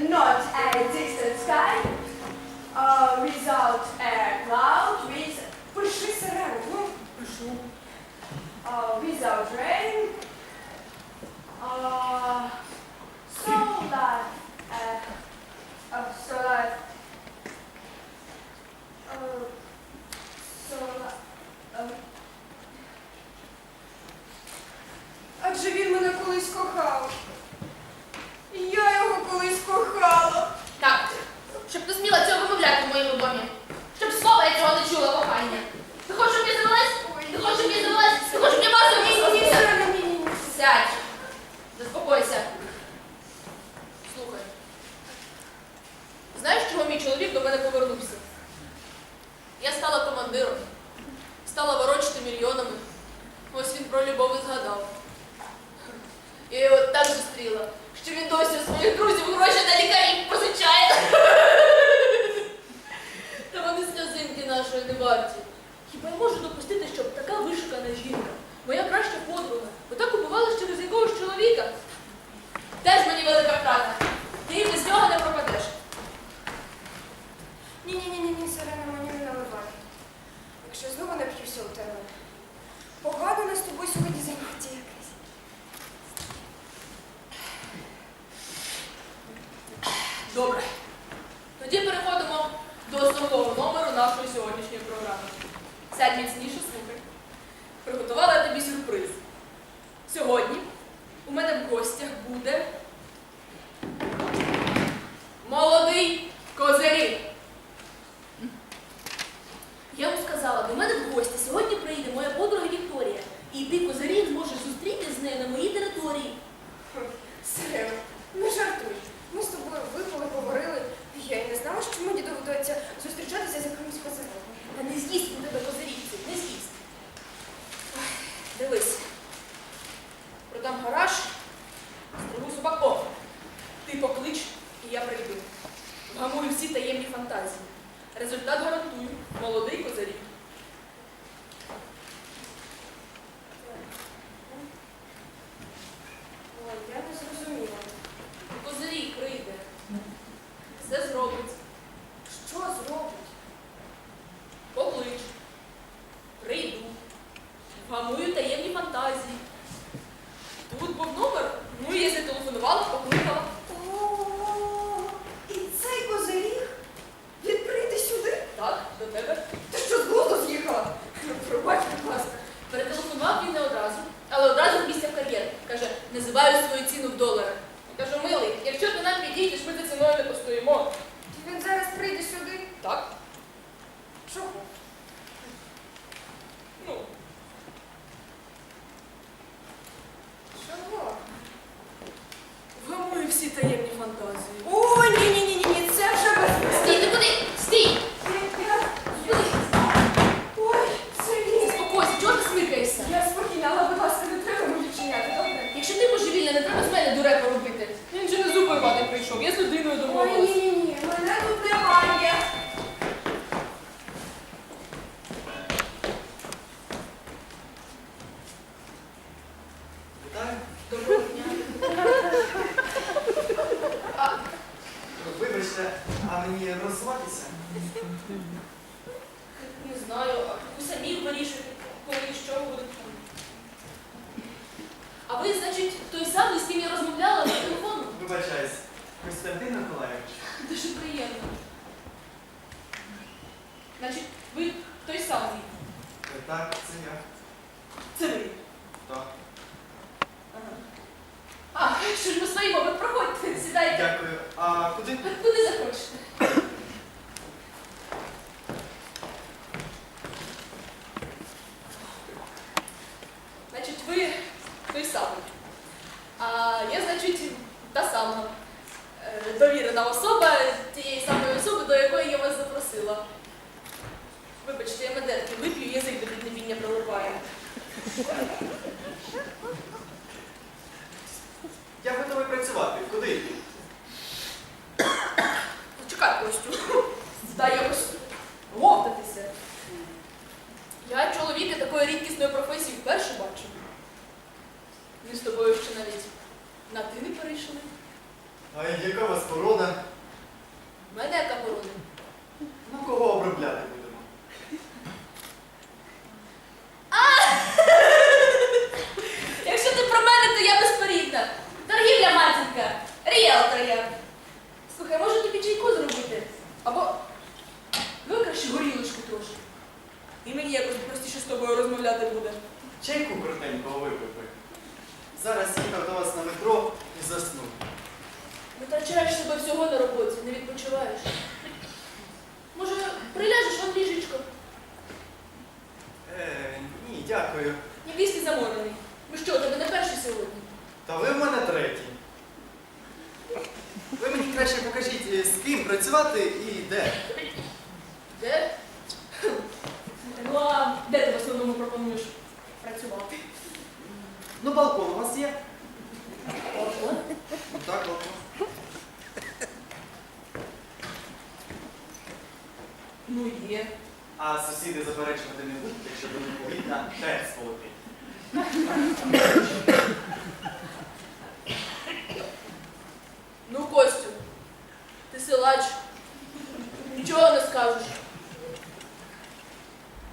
not a distant sky, without a cloud, Пиши сирену, ну, пишу. Without rain, so that адже він мене колись кохав. І я його колись кохала. Так, щоб ти сміла цього вимовляти в моєму домі. Щоб слова я цього не чула, кохання. Ти хочеш, щоб я завелась? Ти хочеш, щоб я завелась? Ти хочеш, щоб я вас обійшла? Сядь. Заспокойся. Слухай. Знаєш, чого мій чоловік до мене повернувся? Я стала командиром. Стала ворочити мільйонами. Ось він про любов і згадав. Я його так зустріла, що він досі у своїх друзів гроші на лікарів позичає. Та вони сльозинки нашої не варті. Хіба я можу допустити, щоб така вишукана жінка, моя краща подруга, отак убивалась через якогось чоловіка? Теж мені велика втрата. Ти без нього не пропадеш. Ні, Сирена, мені не наливай. Якщо знову нап'юся у тебе. Погано нас з тобою сьогодні заняття якесь. Добре. Тоді переходимо до основного номеру нашої сьогоднішньої програми. Сядь міцніше, слухай. Приготувала я тобі сюрприз. Сьогодні у мене в гостях буде молодий козирі. Я йому сказала, до мене в гості сьогодні прийде моя подруга Вікторія. І ти, козирі, зможеш зустрітися з нею на моїй території. Сирена, не жартуй. Ми з тобою випили, говорили. Я й не знала, що мені доведеться зустрічатися з якимось козиром. Та не з'їсть у тебе козирівці, не з'їсть. Дивись. Продам гараж, стригу собак. О, ти поклич, і я прийду. Вгамую всі таємні фантазії. Результат гарантую. Молодий козирій. Ой, я не зрозуміла. Козирій прийде. Все зробить. Що зробить? Поклич. Прийду. Вгамую таємні фантазії. Тут був номер, ну і я зателефонувала, покликала. О, і цей козиріг? Він прийде сюди? Так, до тебе. Ти що, з глузду з'їхала? Пробач, будь ласка. Перетелефонував він не одразу, але одразу вмістив кар'єр. Каже, називаю свою ціну в доларах. Я кажу, милий, якщо ти нам підійдеш, ми за ціною не постоїмо. Він зараз прийде сюди? Так? Чого? Ну, Чого? вгамую всі таємні фантазії. О, ні, це вже без... Стій, ти куди? Стій! Ой, це він. Заспокойся, чого ти смикаєшся? Я спокійна, але, будь ласка, не треба мені чиняти, добре? Якщо ти божевільна, не треба з мене дурепа робити. Він же не зуби рвати прийшов, я з людиною Ой, домовилась. ні, мене тут немає. Вітаю. Доброго дня. Вибачте, а мені розвиватися? Не знаю, ви самі вирішуєте, коли і що буде. А ви, значить, той самий, з ким я розмовляла по телефону? Вибачаюсь, Костянтин Миколаївич. Дуже приємно. Значить, ви той самий. Так, це я. Це ви. Так. Ага. А, що ж ми стоїмо, ви проходьте, сідайте. Дякую. А куди? Куди захочете? Значить, ви той самий. А я, значить, та сама. Довірена особа тієї самої особи, до якої я вас запросила. Вибачте, я медерки вип'ю, язик до піднебіння проливає. Я готовий працювати. Куди? Чекай, Костю. Дай якось вовтатися. Я чоловіка такої рідкісної професії вперше бачу. Ми з тобою ще навіть на ти не перейшли. А яка у вас порода? У мене яка порода? Ну, кого обробляти будемо? Якщо ти про мене, то я безпорідна. Торгівля матінка, ріелтор я. Слухай, може тобі чайку зробити? Або краще горілочку трошки. І мені якось простіше з тобою розмовляти буде. Чайку коротенького випити. Зараз їхав до вас на метро і заснув. Витрачаєш себе всього на роботі, не відпочиваєш. Може, приляжеш в ліжечко? Ні, дякую. Невісті заморений. Ви що, у тебе не перший сьогодні? Та ви в мене третій. Ви мені краще покажіть, з ким працювати і де. Де? Ну, а де ти в основному пропонуєш працювати? Ну, балкон у вас є? Балкон? Ну, так, балкон. Ну, є. А сусіди заперечувати не будуть, якщо будуть повітря теж сволоти. Ну, Костю, ти силач. Нічого не скажеш.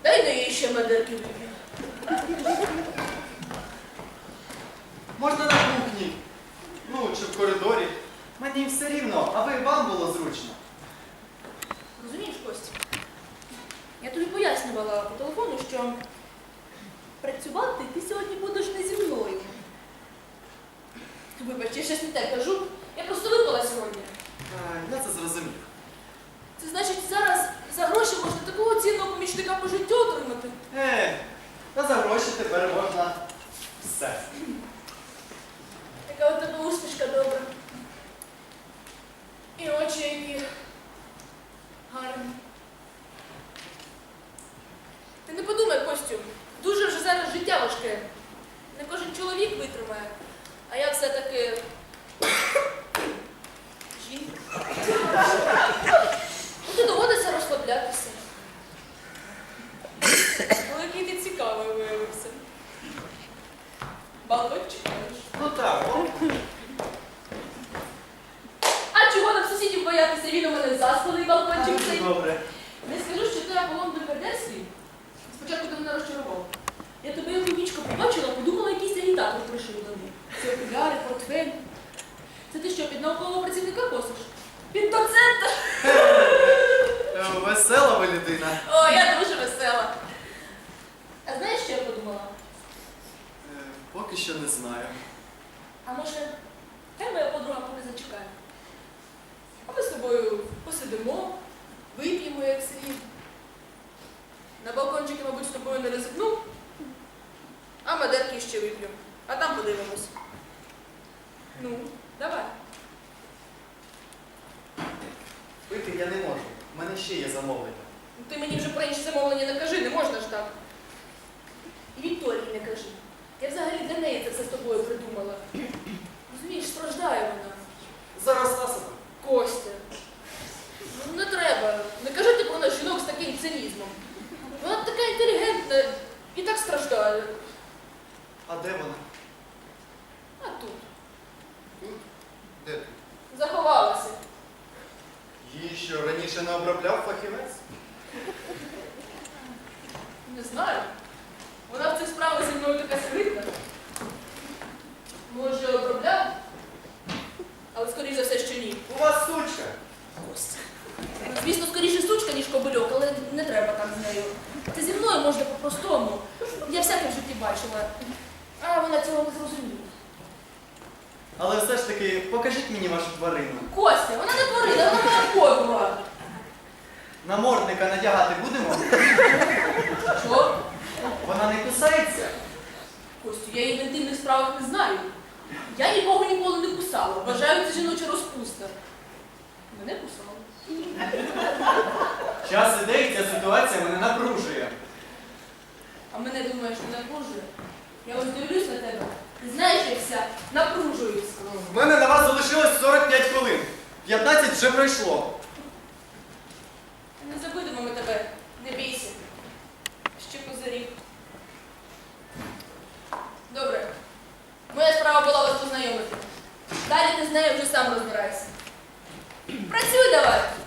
Дай на їй ще медерки вип'ю. Можна на кухні. Ну, чи в коридорі. Мені все рівно, аби вам було зручно. Розумієш, Костя? Я тобі пояснювала по телефону, що працювати ти сьогодні будеш не зі мною. Вибач, я щось не те кажу. Я просто випала сьогодні. Я це зрозумів. Це значить, зараз за гроші можна такого цінного помічника по життю отримати. Та за гроші тепер можна все. Яка у тебе усмішка добра. І очі які гарні. Ти не подумай, Костю, дуже вже зараз життя важке. Не кожен чоловік витримає, а я все-таки жінка. Ну, ти доводиться розслаблятися. Ну, який ти цікавий виявився. Балкончик маєш. Ну так, о. А чого нам сусідів боятися? Він у мене заспаний балкончик цей. Добре. Не скажу, що ти Аполлон Бельведерський. Спочатку ти мене розчарував. Я тебе як вічко побачила, подумала, якийсь агітатор пришиблений. Це окуляри, портфель. Це ти що, під наукового працівника косиш? Під доцента? Весела ви людина. О, я дуже весела. А знаєш, що я подумала? Поки що не знаю. А може, хай моя подруга поки зачекає. А ми з тобою посидимо, вип'ємо як слід. На балкончики, мабуть, з тобою не ризикну, а мадерки ще вип'ю. А там подивимось. Ну, давай. Пити я не можу. У мене ще є замовлення. Ну, ти мені вже про інші замовлення не кажи, не можна ж так. І Вікторії не кажи. Я взагалі для неї це все з тобою придумала. Розумієш, страждає вона. Зараз насипи. Костя. Ну не треба. Не кажи ти про нас жінок з таким цинізмом. Вона така інтелігентна і так страждає. А де вона? А тут. Тут? Де ти? Заховалася. Її що, раніше не обробляв фахівець? Не знаю. Вона в цих справах зі мною така скритна. Може, обробляв? Але скоріше за все, що ні. У вас сучка. Костя. Ну, звісно, скоріше сучка, ніж кобильок, але не треба так з нею. Це зі мною можна по-простому. Я всяке в житті бачила. А вона цього не зрозуміла. Але все ж таки, покажіть мені вашу тварину. Костя, вона не тварина, вона моя подруга. Намордника надягати будемо? Що? Вона не кусається? Костю, я її в інтимних справах не знаю. Я нікого ніколи не кусала. Вважаю, це жіноча розпуста. Мене кусала. Час іде, і ця ситуація мене напружує. А мене думаєш, не напружує? Я ось дивлюсь на тебе. Ти знаєш, як вся напружуюсь. В мене на вас залишилось 45 хвилин. 15 вже пройшло. Не забудемо ми тебе, не бійся. Ще козирів. Добре. Моя справа була вас познайомити. Далі ти з нею вже сам розбирайся. Працюй давай.